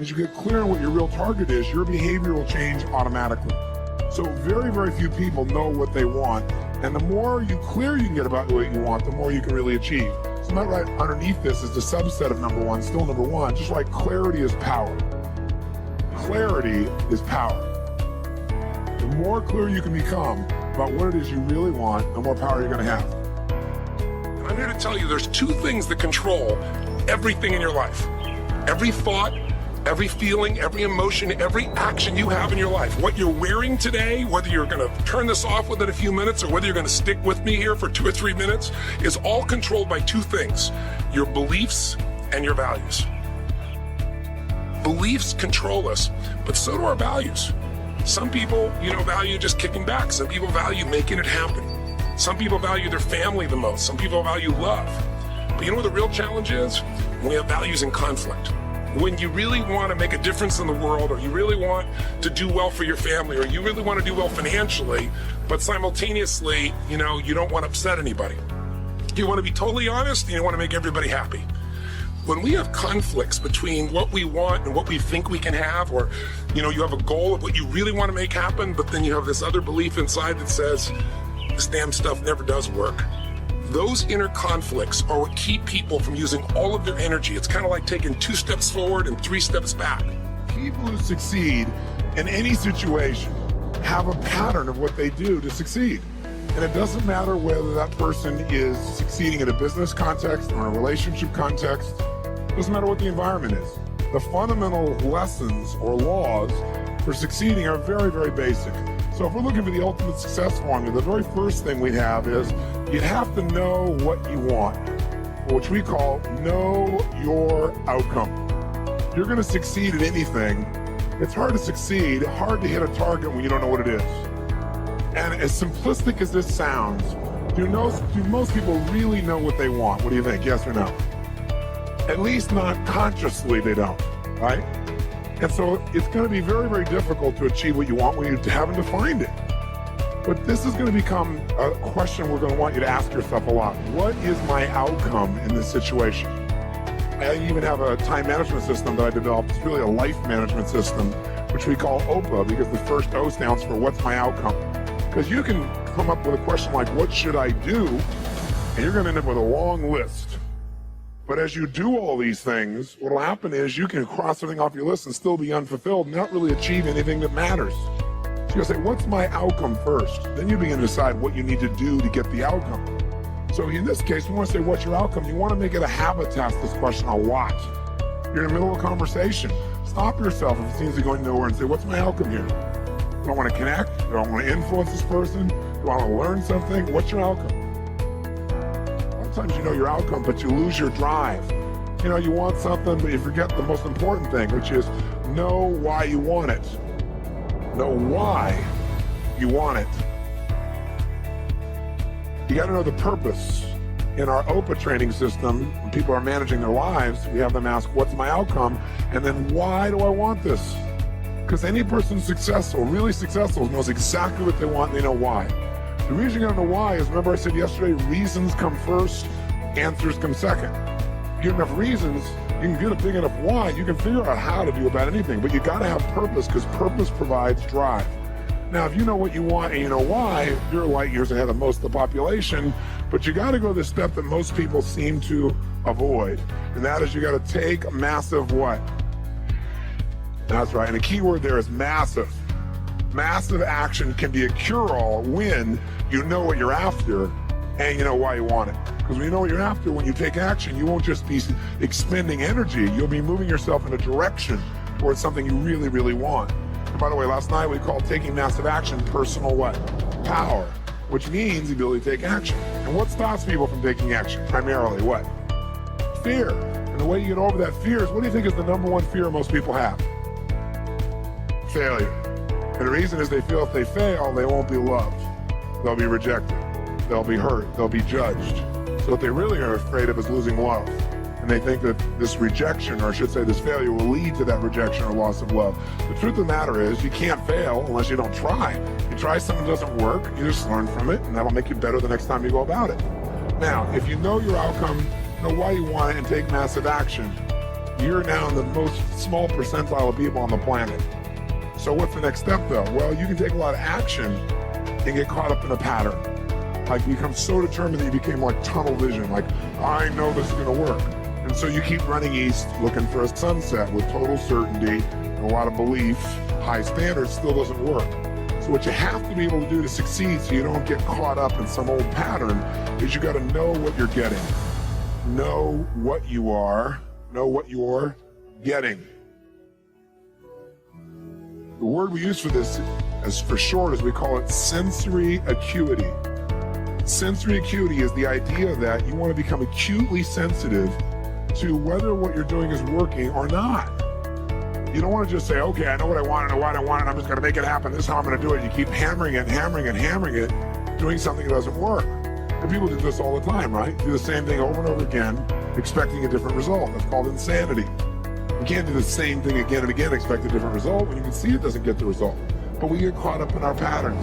And as you get clear on what your real target is, your behavior will change automatically. So very, very few people know what they want. And the more clear you can get about what you want, the more you can really achieve. So right underneath this is the subset of number one, still number one, just like clarity is power. Clarity is power. The more clear you can become about what it is you really want, the more power you're going to have. And I'm here to tell you there's two things that control everything in your life. Every thought, every feeling, every emotion, every action you have in your life. What you're wearing today, whether you're going to turn this off within a few minutes or whether you're going to stick with me here for 2 or 3 minutes, is all controlled by two things: your beliefs and your values. Beliefs control us, but so do our values. Some people, value just kicking back. Some people value making it happen. Some people value their family the most. Some people value love. But you know what the real challenge is? When we have values in conflict. When you really want to make a difference in the world, or you really want to do well for your family, or you really want to do well financially, but simultaneously, you don't want to upset anybody. You want to be totally honest, and you want to make everybody happy. When we have conflicts between what we want and what we think we can have, or you have a goal of what you really want to make happen, but then you have this other belief inside that says this damn stuff never does work. Those inner conflicts are what keep people from using all of their energy. It's kind of like taking 2 steps forward and 3 steps back. People who succeed in any situation have a pattern of what they do to succeed. And it doesn't matter whether that person is succeeding in a business context or in a relationship context. It doesn't matter what the environment is. The fundamental lessons or laws for succeeding are very, very basic. So if we're looking for the ultimate success formula, the very first thing we have is you have to know what you want, which we call know your outcome. If you're going to succeed at anything, it's hard to succeed, hard to hit a target when you don't know what it is. And as simplistic as this sounds, do most people really know what they want? What do you think? Yes or no? At least not consciously, they don't, right? And so it's going to be very, very difficult to achieve what you want when you haven't defined it. But this is going to become a question we're going to want you to ask yourself a lot. What is my outcome in this situation? I even have a time management system that I developed. It's really a life management system, which we call OPA, because the first O stands for what's my outcome. Because you can come up with a question like, what should I do? And you're going to end up with a long list. But as you do all these things, what will happen is you can cross something off your list and still be unfulfilled, not really achieve anything that matters. So you'll say, what's my outcome first? Then you begin to decide what you need to do to get the outcome. So in this case, we want to say, what's your outcome? You want to make it a habit to ask this question a lot. You're in the middle of a conversation. Stop yourself if it seems to be going nowhere and say, what's my outcome here? Do I want to connect? Do I want to influence this person? Do I want to learn something? What's your outcome? Sometimes you know your outcome, but you lose your drive. You want something, but you forget the most important thing, which is know why you want it. Know why you want it. You got to know the purpose. In our OPA training system, when people are managing their lives, we have them ask, what's my outcome? And then why do I want this? Because any person successful, really successful, knows exactly what they want and they know why. The reason you gotta know why is, remember I said yesterday, reasons come first, answers come second. You get enough reasons, you can get a big enough why, you can figure out how to do about anything, but you gotta have purpose, because purpose provides drive. Now, if you know what you want and you know why, you're light years ahead of most of the population, but you gotta go the step that most people seem to avoid, and that is you gotta take massive what? That's right, and the key word there is massive. Massive action can be a cure-all when you know what you're after and you know why you want it. Because when you know what you're after, when you take action, you won't just be expending energy. You'll be moving yourself in a direction towards something you really, really want. And by the way, last night we called taking massive action personal what? Power, which means the ability to take action. And what stops people from taking action? Primarily what? Fear. And the way you get over that fear is, what do you think is the number one fear most people have? Failure. And the reason is they feel if they fail, they won't be loved. They'll be rejected. They'll be hurt. They'll be judged. So what they really are afraid of is losing love. And they think that this rejection, or I should say this failure, will lead to that rejection or loss of love. The truth of the matter is you can't fail unless you don't try. You try something that doesn't work, you just learn from it, and that'll make you better the next time you go about it. Now, if you know your outcome, know why you want it, and take massive action, You're now in the most small percentile of people on the planet. So what's the next step though? Well, you can take a lot of action and get caught up in a pattern. Like you become so determined that you became like tunnel vision, like I know this is gonna work. And so you keep running east looking for a sunset with total certainty, and a lot of belief, high standards, still doesn't work. So what you have to be able to do to succeed so you don't get caught up in some old pattern is you gotta know what you're getting. Know what you are, know what you're getting. The word we use for this, as for short, as we call it sensory acuity. Sensory acuity is the idea that you want to become acutely sensitive to whether what you're doing is working or not. You don't want to just say, okay, I know what I want, I know what I want, and I'm just going to make it happen. This is how I'm going to do it. You keep hammering it, doing something that doesn't work. And people do this all the time, right? Do the same thing over and over again, expecting a different result. That's called insanity. You can't do the same thing again and again, expect a different result when you can see it doesn't get the result. But we get caught up in our patterns.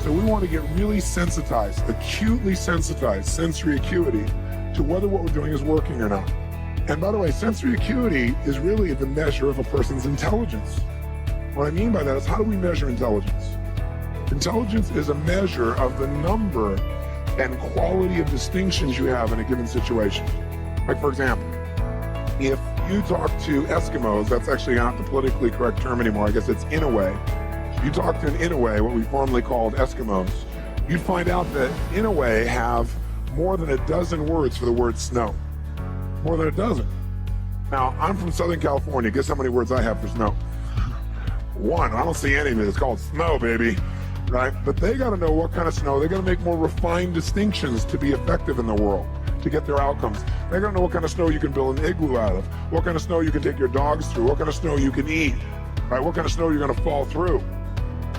So we want to get really sensitized, acutely sensitized, sensory acuity, to whether what we're doing is working or not. And by the way, sensory acuity is really the measure of a person's intelligence. What I mean by that is, how do we measure intelligence? Intelligence is a measure of the number and quality of distinctions you have in a given situation. Like for example, if you talk to Eskimos, that's actually not the politically correct term anymore, I guess it's Inouye. If you talk to an Inouye, what we formerly called Eskimos, you'd find out that Inouye have more than a dozen words for the word snow. More than a dozen. Now, I'm from Southern California. Guess how many words I have for snow? One. I don't see any of it. It's called snow, baby. Right? But they got to know what kind of snow. They got to make more refined distinctions to be effective in the world, to get their outcomes. They got to know what kind of snow you can build an igloo out of, what kind of snow you can take your dogs through, what kind of snow you can eat, right? What kind of snow you're going to fall through.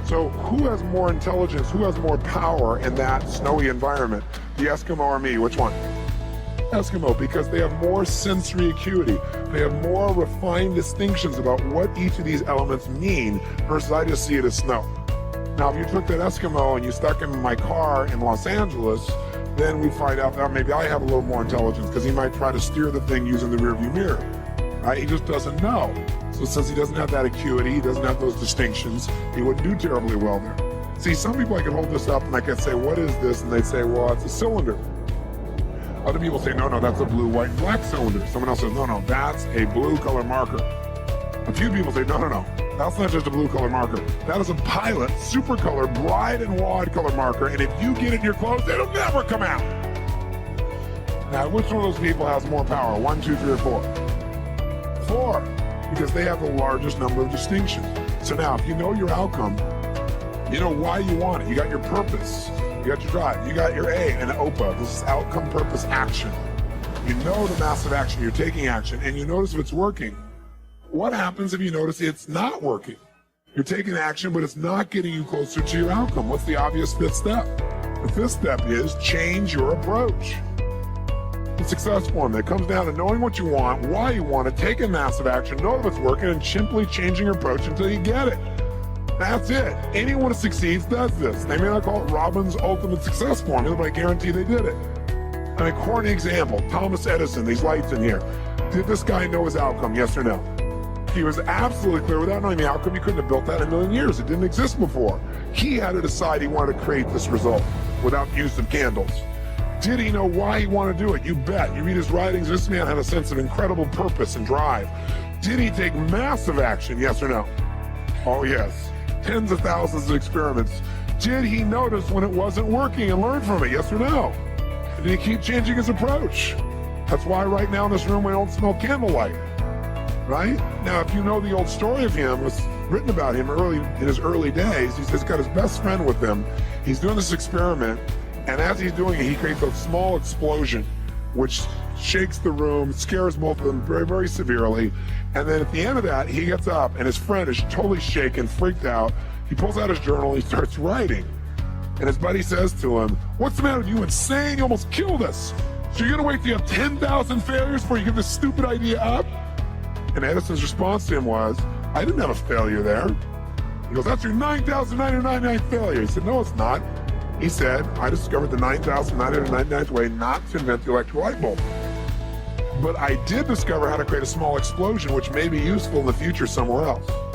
So who has more intelligence, who has more power in that snowy environment? The Eskimo or me? Which one? Eskimo, because they have more sensory acuity. They have more refined distinctions about what each of these elements mean versus I just see it as snow. Now, if you took that Eskimo and you stuck him in my car in Los Angeles, then we find out that maybe I have a little more intelligence because he might try to steer the thing using the rearview mirror. Right? He just doesn't know. So since he doesn't have that acuity, he doesn't have those distinctions, he wouldn't do terribly well there. See, some people, I can hold this up and I can say, what is this? And they say, well, it's a cylinder. Other people say, no, that's a blue, white, and black cylinder. Someone else says, no, that's a blue color marker. A few people say, no, that's not just a blue color marker. That is a Pilot super color, bright and wide color marker, and if you get it in your clothes, it'll never come out. Now, which one of those people has more power? 1, 2, 3, or 4? 4, because they have the largest number of distinctions. So now, if you know your outcome, you know why you want it, you got your purpose, you got your drive, you got your A and OPA. This is outcome, purpose, action. You know the massive action, you're taking action, and you notice if it's working. What happens if you notice it's not working? You're taking action, but it's not getting you closer to your outcome. What's the obvious 5th step? The 5th step is change your approach. The success formula, it comes down to knowing what you want, why you want it, taking massive action, know if it's working, and simply changing your approach until you get it. That's it. Anyone who succeeds does this. They may not call it Robbins' ultimate success formula, but I guarantee they did it. I mean, corny example, Thomas Edison, these lights in here. Did this guy know his outcome, yes or no? He was absolutely clear. Without knowing the outcome, he couldn't have built that in a million years. It didn't exist before. He had to decide he wanted to create this result without use of candles. Did he know why he wanted to do it? You bet. You read his writings, this man had a sense of incredible purpose and drive. Did he take massive action, yes or no? Oh, yes. Tens of thousands of experiments. Did he notice when it wasn't working and learn from it, yes or no? Did he keep changing his approach? That's why right now in this room we don't smell candlelight. Right? Now, if you know the old story of him, it was written about him in his early days. He's got his best friend with him. He's doing this experiment, and as he's doing it, he creates a small explosion, which shakes the room, scares both of them very, very severely. And then at the end of that, he gets up, and his friend is totally shaken, freaked out. He pulls out his journal, and he starts writing. And his buddy says to him, "What's the matter with you? Insane? You almost killed us. So you're gonna wait till you have 10,000 failures before you give this stupid idea up?" And Edison's response to him was, "I didn't have a failure there." He goes, "That's your 9,999th failure." He said, "No, it's not." He said, "I discovered the 9,999th way not to invent the electric light bulb." But I did discover how to create a small explosion, which may be useful in the future somewhere else.